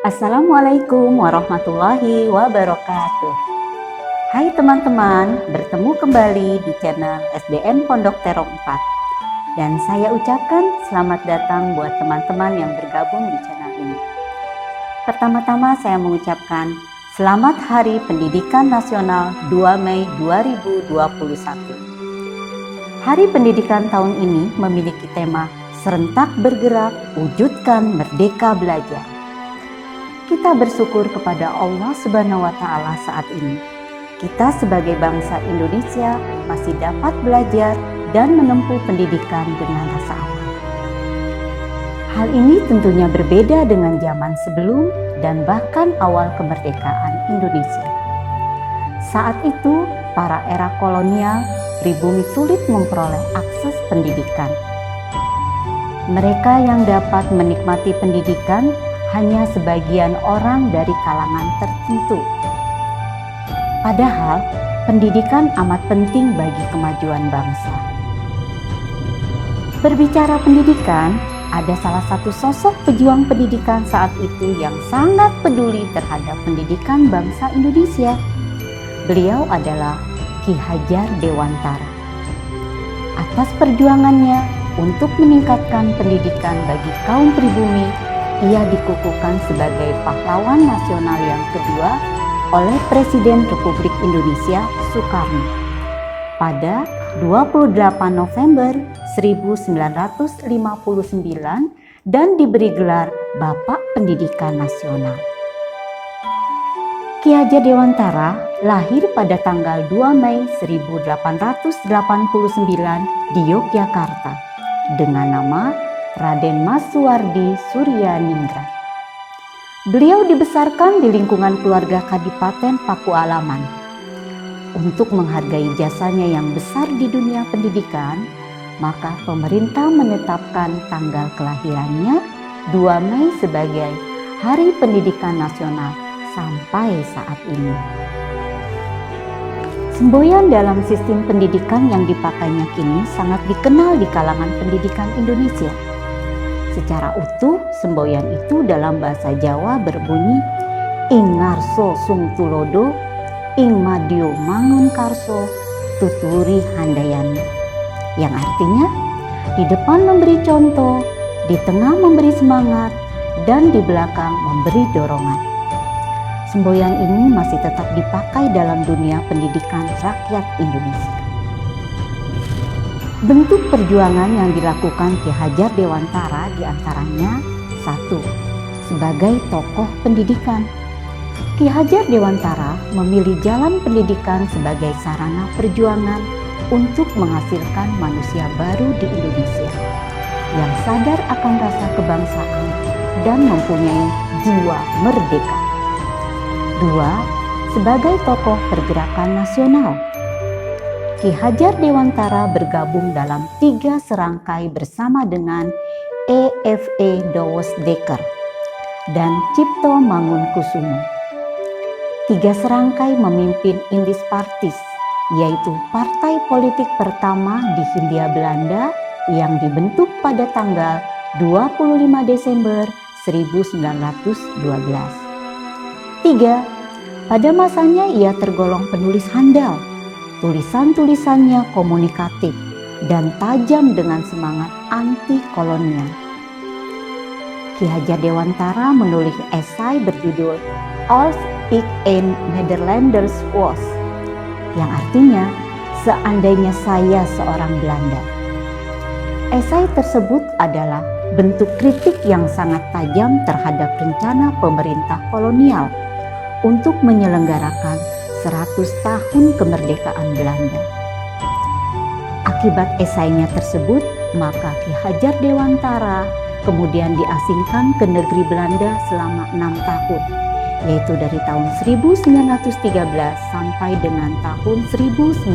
Assalamualaikum warahmatullahi wabarakatuh. Hai teman-teman, bertemu kembali di channel SDN Pondok Terong 4. Dan saya ucapkan selamat datang buat teman-teman yang bergabung di channel ini. Pertama-tama saya mengucapkan Selamat Hari Pendidikan Nasional 2 Mei 2021. Hari Pendidikan tahun ini memiliki tema Serentak Bergerak, Wujudkan Merdeka Belajar. Kita bersyukur kepada Allah Subhanahu wa Ta'ala saat ini. Kita sebagai bangsa Indonesia masih dapat belajar dan menempuh pendidikan dengan rasa aman. Hal ini tentunya berbeda dengan zaman sebelum dan bahkan awal kemerdekaan Indonesia. Saat itu, para era kolonial pribumi sulit memperoleh akses pendidikan. Mereka yang dapat menikmati pendidikan hanya sebagian orang dari kalangan tertentu. Padahal, pendidikan amat penting bagi kemajuan bangsa. Berbicara pendidikan, ada salah satu sosok pejuang pendidikan saat itu yang sangat peduli terhadap pendidikan bangsa Indonesia. Beliau adalah Ki Hajar Dewantara. Atas perjuangannya untuk meningkatkan pendidikan bagi kaum pribumi, ia dikukuhkan sebagai pahlawan nasional yang kedua oleh Presiden Republik Indonesia Soekarno pada 28 November 1959 dan diberi gelar Bapak Pendidikan Nasional. Ki Hajar Dewantara lahir pada tanggal 2 Mei 1889 di Yogyakarta dengan nama Raden Mas Suwardi Suryaningrat. Beliau dibesarkan di lingkungan keluarga Kadipaten Pakualaman. Untuk menghargai jasanya yang besar di dunia pendidikan, maka pemerintah menetapkan tanggal kelahirannya 2 Mei sebagai Hari Pendidikan Nasional sampai saat ini. Semboyan dalam sistem pendidikan yang dipakainya kini sangat dikenal di kalangan pendidikan Indonesia. Secara utuh, semboyan itu dalam bahasa Jawa berbunyi Ing ngarso sung tulodo, ing madyo mangun karso, tuturi handayani. Yang artinya, di depan memberi contoh, di tengah memberi semangat, dan di belakang memberi dorongan. Semboyan ini masih tetap dipakai dalam dunia pendidikan rakyat Indonesia. Bentuk perjuangan yang dilakukan Ki Hajar Dewantara diantaranya 1. Sebagai tokoh pendidikan. Ki Hajar Dewantara memilih jalan pendidikan sebagai sarana perjuangan untuk menghasilkan manusia baru di Indonesia yang sadar akan rasa kebangsaan dan mempunyai jiwa merdeka. 2. Sebagai tokoh pergerakan nasional. Ki Hajar Dewantara bergabung dalam 3 serangkai bersama dengan E.F.E. Douwes Dekker dan Cipto Mangunkusumo. 3 serangkai memimpin Indis Partis, yaitu partai politik pertama di Hindia Belanda yang dibentuk pada tanggal 25 Desember 1912. 3. Pada masanya ia tergolong penulis handal. Tulisan-tulisannya komunikatif dan tajam dengan semangat anti-kolonial. Ki Hajar Dewantara menulis esai berjudul Als ik een Nederlanders was, yang artinya seandainya saya seorang Belanda. Esai tersebut adalah bentuk kritik yang sangat tajam terhadap rencana pemerintah kolonial untuk menyelenggarakan 100 tahun kemerdekaan Belanda. Akibat esainya tersebut, maka Ki Hajar Dewantara kemudian diasingkan ke negeri Belanda selama 6 tahun, yaitu dari tahun 1913 sampai dengan tahun 1919.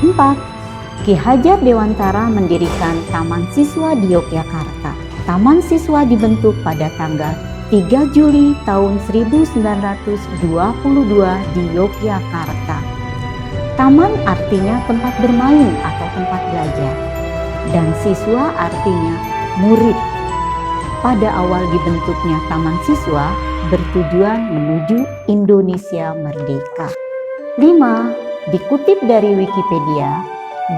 4. Ki Hajar Dewantara mendirikan Taman Siswa di Yogyakarta. Taman Siswa dibentuk pada tanggal 3 Juli tahun 1922 di Yogyakarta. Taman artinya tempat bermain atau tempat belajar, dan siswa artinya murid. pada awal dibentuknya Taman Siswa bertujuan menuju Indonesia merdeka. 5. Dikutip dari Wikipedia,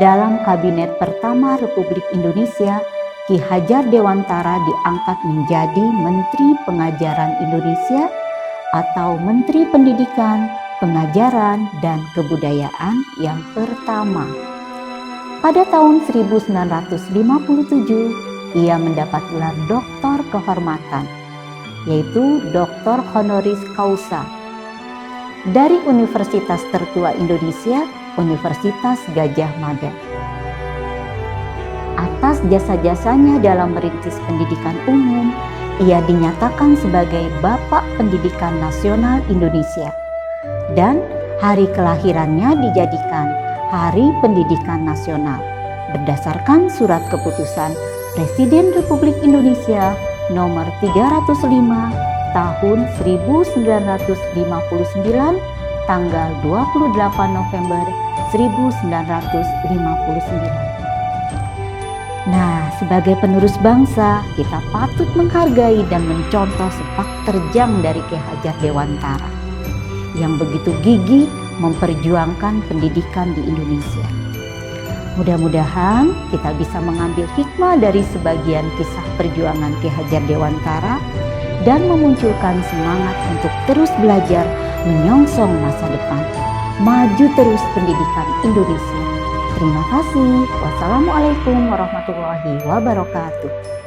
dalam Kabinet pertama Republik Indonesia, Ki Hajar Dewantara diangkat menjadi Menteri Pengajaran Indonesia atau Menteri Pendidikan, Pengajaran, dan Kebudayaan yang pertama. Pada tahun 1957, ia mendapat gelar doktor kehormatan, yaitu Doktor Honoris Causa, dari Universitas tertua Indonesia, Universitas Gadjah Mada. Atas jasa-jasanya dalam merintis pendidikan umum, ia dinyatakan sebagai Bapak Pendidikan Nasional Indonesia, dan hari kelahirannya dijadikan Hari Pendidikan Nasional berdasarkan surat keputusan Presiden Republik Indonesia nomor 305 tahun 1959 tanggal 28 November 1959. Nah, sebagai penerus bangsa, kita patut menghargai dan mencontoh sepak terjang dari Ki Hajar Dewantara yang begitu gigih memperjuangkan pendidikan di Indonesia. Mudah-mudahan kita bisa mengambil hikmah dari sebagian kisah perjuangan Ki Hajar Dewantara dan memunculkan semangat untuk terus belajar menyongsong masa depan. Maju terus pendidikan Indonesia. Terima kasih. Wassalamualaikum warahmatullahi wabarakatuh.